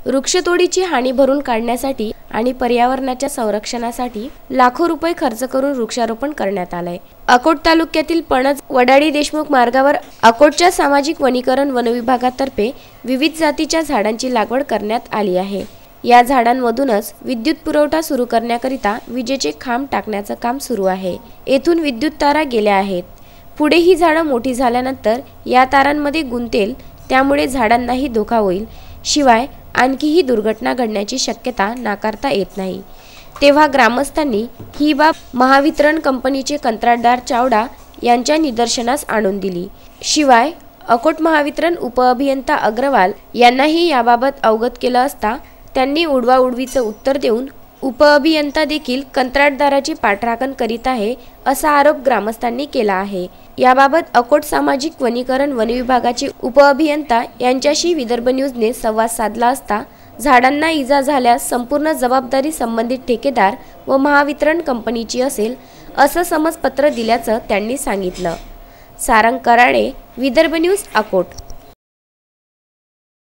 वृक्षतोडीची हानी भरून काढण्यासाठी आणि पर्यावरणाच्या संरक्षणासाठी लाखो रुपये खर्च करून वृक्षारोपण करण्यात आलंय। अकोट तालुक्यातील पणज वडाळी देशमुख मार्गावर अकोटच्या सामाजिक वनीकरण वन विभागातर्फे विविध जातीच्या झाडांची लागवड करण्यात आली आहे। या झाडांमधूनच विद्युत पुरवठा सुरू करण्याकरिता विजेचे खांब टाकण्याचं काम सुरू आहे। येथून विद्युत तारा गेल्या आहेत। पुढे ही झाडं मोठी झाल्यानंतर या तारांमध्ये गुंतेल, त्यामुळे झाडांनाही धोका होईल, शिवाय आणखीही दुर्घटना घडण्याची शक्यता नाकारता येत नाही। तेव्हा ग्रामस्थांनी ही बाब महावितरण कंपनीचे कंत्राटदार चावडा यांच्या निदर्शनास आणून दिली। शिवाय अकोट महावितरण उपअभियंता अग्रवाल यांनाही याबाबत अवगत केलं असता त्यांनी उडवाउडवीचं उत्तर देऊन उपअभियंता देखील कंत्राटदाराची पाठराखण करीत आहे असा आरोप ग्रामस्थांनी केला आहे। याबाबत अकोट सामाजिक वनीकरण वन विभागाचे उपअभियंता यांच्याशी विदर्भ न्यूजने संवाद साधला असता झाडांना इजा झाल्यास संपूर्ण जबाबदारी संबंधित ठेकेदार व महावितरण कंपनीची असेल असं समजपत्र दिल्याचं त्यांनी सांगितलं। सारंग कराडे, विदर्भ न्यूज, अकोट।